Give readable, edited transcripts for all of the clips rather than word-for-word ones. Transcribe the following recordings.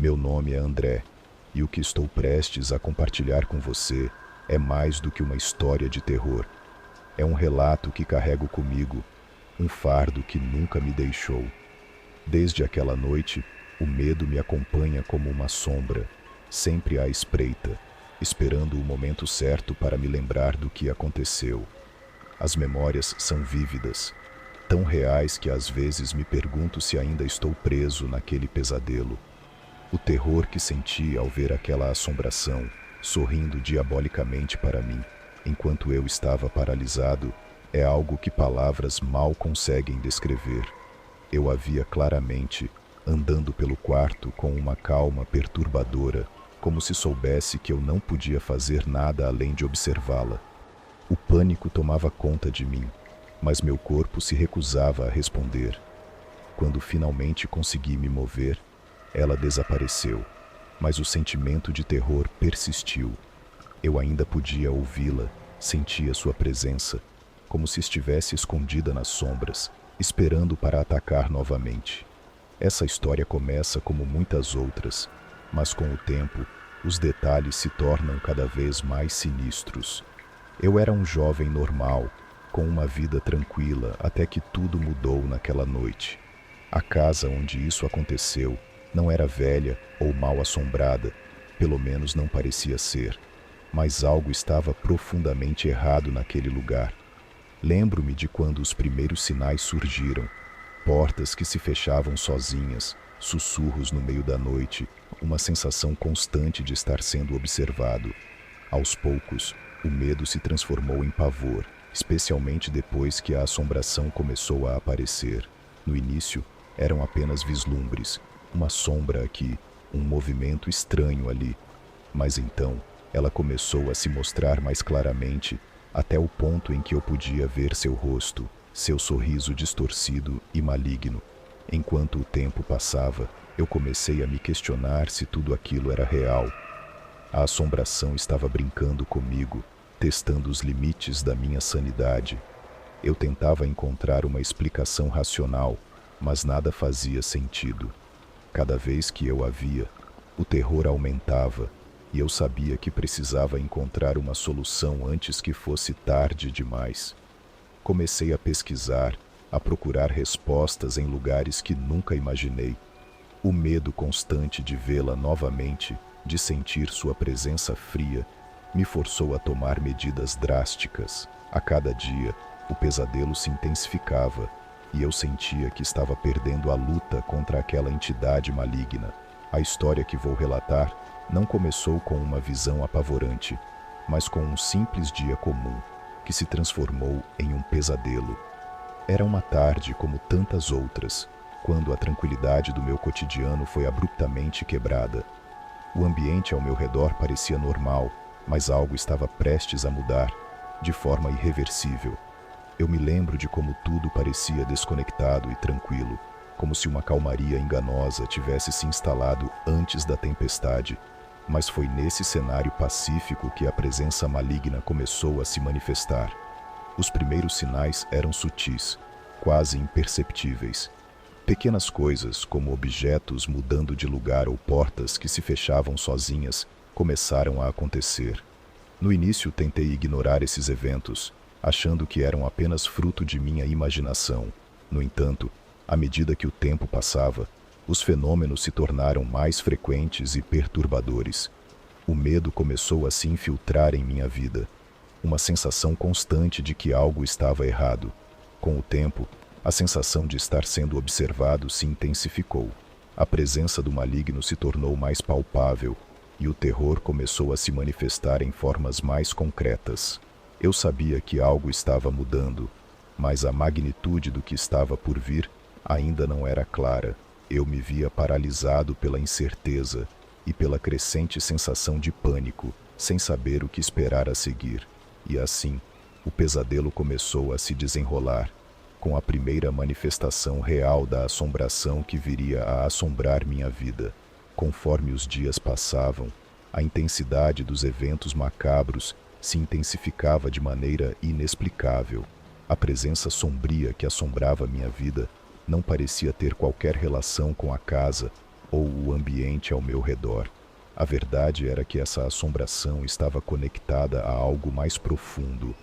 Meu nome é André, e o que estou prestes a compartilhar com você é mais do que uma história de terror. É um relato que carrego comigo, um fardo que nunca me deixou. Desde aquela noite, o medo me acompanha como uma sombra, sempre à espreita, esperando o momento certo para me lembrar do que aconteceu. As memórias são vívidas, tão reais que às vezes me pergunto se ainda estou preso naquele pesadelo. O terror que senti ao ver aquela assombração, sorrindo diabolicamente para mim, enquanto eu estava paralisado, é algo que palavras mal conseguem descrever. Eu a via claramente, andando pelo quarto com uma calma perturbadora, como se soubesse que eu não podia fazer nada além de observá-la. O pânico tomava conta de mim, mas meu corpo se recusava a responder. Quando finalmente consegui me mover, ela desapareceu, mas o sentimento de terror persistiu. Eu ainda podia ouvi-la, sentia sua presença, como se estivesse escondida nas sombras, esperando para atacar novamente. Essa história começa como muitas outras, mas com o tempo, os detalhes se tornam cada vez mais sinistros. Eu era um jovem normal, com uma vida tranquila, até que tudo mudou naquela noite. A casa onde isso aconteceu não era velha ou mal assombrada, pelo menos não parecia ser, mas algo estava profundamente errado naquele lugar. Lembro-me de quando os primeiros sinais surgiram, portas que se fechavam sozinhas, sussurros no meio da noite, uma sensação constante de estar sendo observado. Aos poucos, o medo se transformou em pavor, especialmente depois que a assombração começou a aparecer. No início, eram apenas vislumbres, uma sombra aqui, um movimento estranho ali. Mas então, ela começou a se mostrar mais claramente, até o ponto em que eu podia ver seu rosto, seu sorriso distorcido e maligno. Enquanto o tempo passava, eu comecei a me questionar se tudo aquilo era real. A assombração estava brincando comigo, testando os limites da minha sanidade. Eu tentava encontrar uma explicação racional, mas nada fazia sentido. Cada vez que eu a via, o terror aumentava, e eu sabia que precisava encontrar uma solução antes que fosse tarde demais. Comecei a pesquisar, a procurar respostas em lugares que nunca imaginei. O medo constante de vê-la novamente, de sentir sua presença fria, me forçou a tomar medidas drásticas. A cada dia, o pesadelo se intensificava, e eu sentia que estava perdendo a luta contra aquela entidade maligna. A história que vou relatar não começou com uma visão apavorante, mas com um simples dia comum, que se transformou em um pesadelo. Era uma tarde como tantas outras, quando a tranquilidade do meu cotidiano foi abruptamente quebrada. O ambiente ao meu redor parecia normal, mas algo estava prestes a mudar, de forma irreversível. Eu me lembro de como tudo parecia desconectado e tranquilo, como se uma calmaria enganosa tivesse se instalado antes da tempestade. Mas foi nesse cenário pacífico que a presença maligna começou a se manifestar. Os primeiros sinais eram sutis, quase imperceptíveis. Pequenas coisas, como objetos mudando de lugar ou portas que se fechavam sozinhas, começaram a acontecer. No início tentei ignorar esses eventos, achando que eram apenas fruto de minha imaginação. No entanto, à medida que o tempo passava, os fenômenos se tornaram mais frequentes e perturbadores. O medo começou a se infiltrar em minha vida, uma sensação constante de que algo estava errado. Com o tempo, a sensação de estar sendo observado se intensificou. A presença do maligno se tornou mais palpável, e o terror começou a se manifestar em formas mais concretas. Eu sabia que algo estava mudando, mas a magnitude do que estava por vir ainda não era clara. Eu me via paralisado pela incerteza e pela crescente sensação de pânico, sem saber o que esperar a seguir. E assim, o pesadelo começou a se desenrolar, com a primeira manifestação real da assombração que viria a assombrar minha vida. Conforme os dias passavam, a intensidade dos eventos macabros se intensificava de maneira inexplicável. A presença sombria que assombrava minha vida não parecia ter qualquer relação com a casa, ou o ambiente ao meu redor. A verdade era que essa assombração estava conectada a algo mais profundo,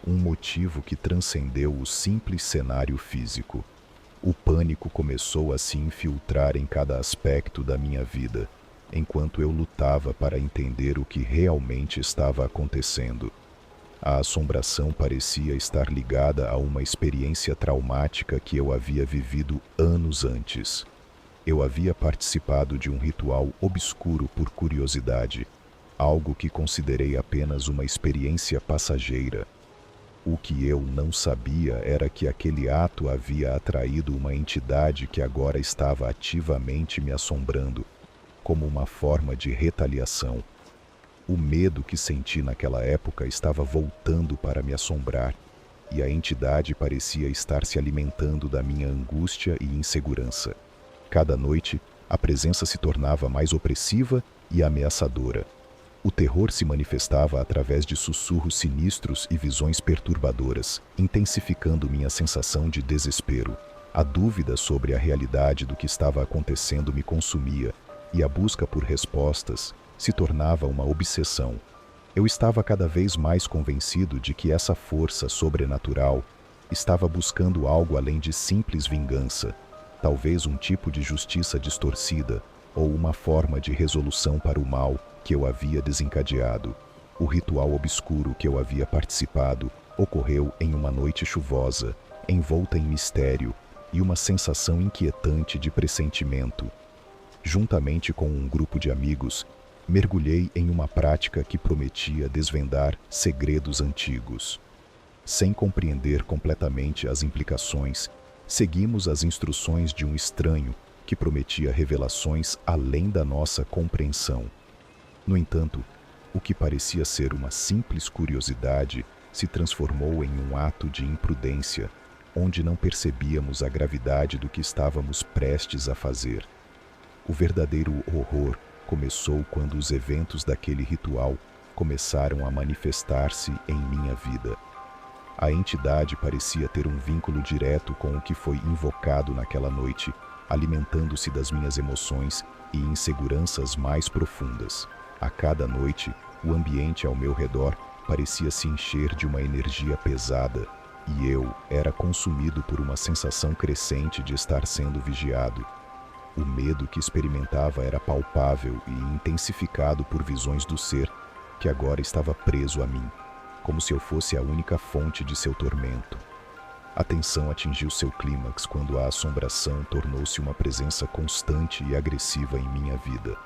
um motivo que transcendeu o simples cenário físico. O pânico começou a se infiltrar em cada aspecto da minha vida, enquanto eu lutava para entender o que realmente estava acontecendo. A assombração parecia estar ligada a uma experiência traumática que eu havia vivido anos antes. Eu havia participado de um ritual obscuro por curiosidade, algo que considerei apenas uma experiência passageira. O que eu não sabia era que aquele ato havia atraído uma entidade que agora estava ativamente me assombrando, como uma forma de retaliação. O medo que senti naquela época estava voltando para me assombrar, e a entidade parecia estar se alimentando da minha angústia e insegurança. Cada noite, a presença se tornava mais opressiva e ameaçadora. O terror se manifestava através de sussurros sinistros e visões perturbadoras, intensificando minha sensação de desespero. A dúvida sobre a realidade do que estava acontecendo me consumia, e a busca por respostas se tornava uma obsessão. Eu estava cada vez mais convencido de que essa força sobrenatural estava buscando algo além de simples vingança, talvez um tipo de justiça distorcida ou uma forma de resolução para o mal que eu havia desencadeado. O ritual obscuro que eu havia participado ocorreu em uma noite chuvosa, envolta em mistério e uma sensação inquietante de pressentimento. Juntamente com um grupo de amigos, mergulhei em uma prática que prometia desvendar segredos antigos. Sem compreender completamente as implicações, seguimos as instruções de um estranho que prometia revelações além da nossa compreensão. No entanto, o que parecia ser uma simples curiosidade se transformou em um ato de imprudência, onde não percebíamos a gravidade do que estávamos prestes a fazer. O verdadeiro horror começou quando os eventos daquele ritual começaram a manifestar-se em minha vida. A entidade parecia ter um vínculo direto com o que foi invocado naquela noite, alimentando-se das minhas emoções e inseguranças mais profundas. A cada noite, o ambiente ao meu redor parecia se encher de uma energia pesada, e eu era consumido por uma sensação crescente de estar sendo vigiado. O medo que experimentava era palpável e intensificado por visões do ser que agora estava preso a mim, como se eu fosse a única fonte de seu tormento. A tensão atingiu seu clímax quando a assombração tornou-se uma presença constante e agressiva em minha vida.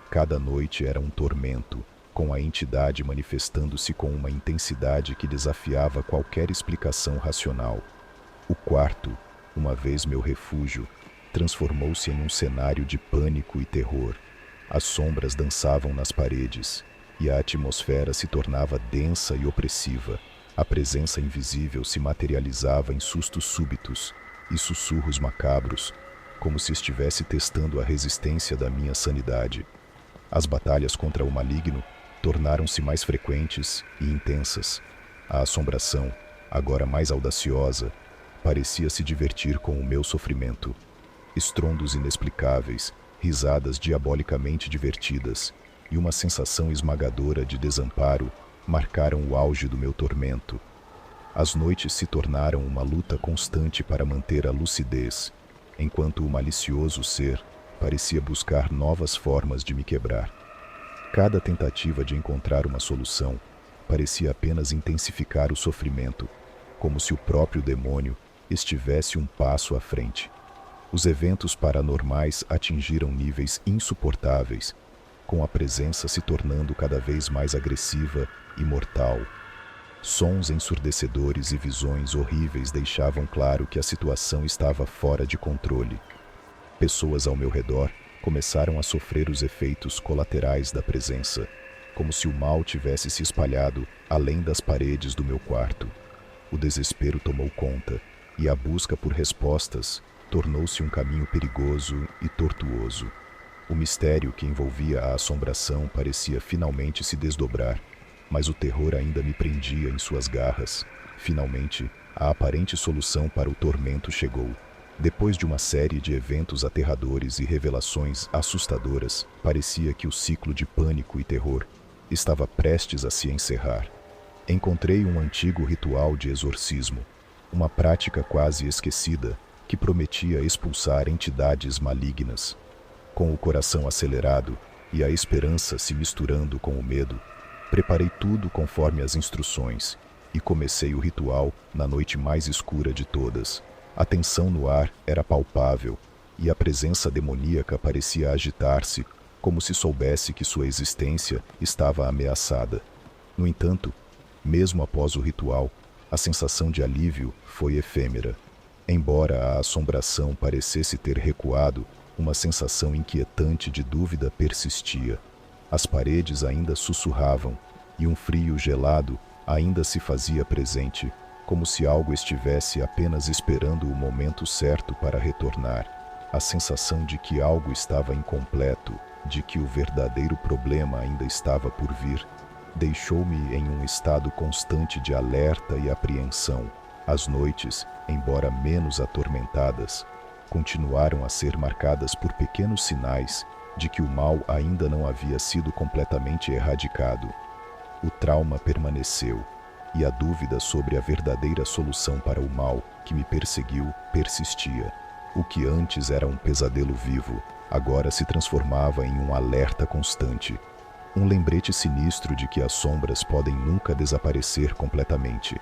Cada noite era um tormento, com a entidade manifestando-se com uma intensidade que desafiava qualquer explicação racional. O quarto, uma vez meu refúgio, transformou-se em um cenário de pânico e terror. As sombras dançavam nas paredes, e a atmosfera se tornava densa e opressiva. A presença invisível se materializava em sustos súbitos e sussurros macabros, como se estivesse testando a resistência da minha sanidade. As batalhas contra o maligno tornaram-se mais frequentes e intensas. A assombração, agora mais audaciosa, parecia se divertir com o meu sofrimento. Estrondos inexplicáveis, risadas diabolicamente divertidas e uma sensação esmagadora de desamparo marcaram o auge do meu tormento. As noites se tornaram uma luta constante para manter a lucidez, enquanto o malicioso ser parecia buscar novas formas de me quebrar. Cada tentativa de encontrar uma solução parecia apenas intensificar o sofrimento, como se o próprio demônio estivesse um passo à frente. Os eventos paranormais atingiram níveis insuportáveis, com a presença se tornando cada vez mais agressiva e mortal. Sons ensurdecedores e visões horríveis deixavam claro que a situação estava fora de controle. Pessoas ao meu redor começaram a sofrer os efeitos colaterais da presença, como se o mal tivesse se espalhado além das paredes do meu quarto. O desespero tomou conta, e a busca por respostas tornou-se um caminho perigoso e tortuoso. O mistério que envolvia a assombração parecia finalmente se desdobrar, mas o terror ainda me prendia em suas garras. Finalmente, a aparente solução para o tormento chegou. Depois de uma série de eventos aterradores e revelações assustadoras, parecia que o ciclo de pânico e terror estava prestes a se encerrar. Encontrei um antigo ritual de exorcismo, uma prática quase esquecida que prometia expulsar entidades malignas. Com o coração acelerado e a esperança se misturando com o medo, preparei tudo conforme as instruções e comecei o ritual na noite mais escura de todas. A tensão no ar era palpável e a presença demoníaca parecia agitar-se, como se soubesse que sua existência estava ameaçada. No entanto, mesmo após o ritual, a sensação de alívio foi efêmera. Embora a assombração parecesse ter recuado, uma sensação inquietante de dúvida persistia. As paredes ainda sussurravam e um frio gelado ainda se fazia presente, como se algo estivesse apenas esperando o momento certo para retornar. A sensação de que algo estava incompleto, de que o verdadeiro problema ainda estava por vir, deixou-me em um estado constante de alerta e apreensão. As noites, embora menos atormentadas, continuaram a ser marcadas por pequenos sinais de que o mal ainda não havia sido completamente erradicado. O trauma permaneceu, e a dúvida sobre a verdadeira solução para o mal que me perseguiu persistia. O que antes era um pesadelo vivo, agora se transformava em um alerta constante. Um lembrete sinistro de que as sombras podem nunca desaparecer completamente.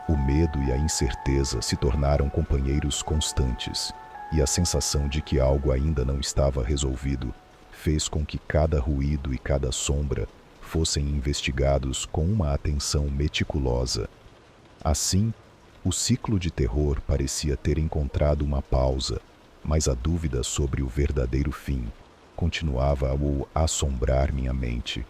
O medo e a incerteza se tornaram companheiros constantes, e a sensação de que algo ainda não estava resolvido fez com que cada ruído e cada sombra fossem investigados com uma atenção meticulosa. Assim, o ciclo de terror parecia ter encontrado uma pausa, mas a dúvida sobre o verdadeiro fim continuava a assombrar minha mente.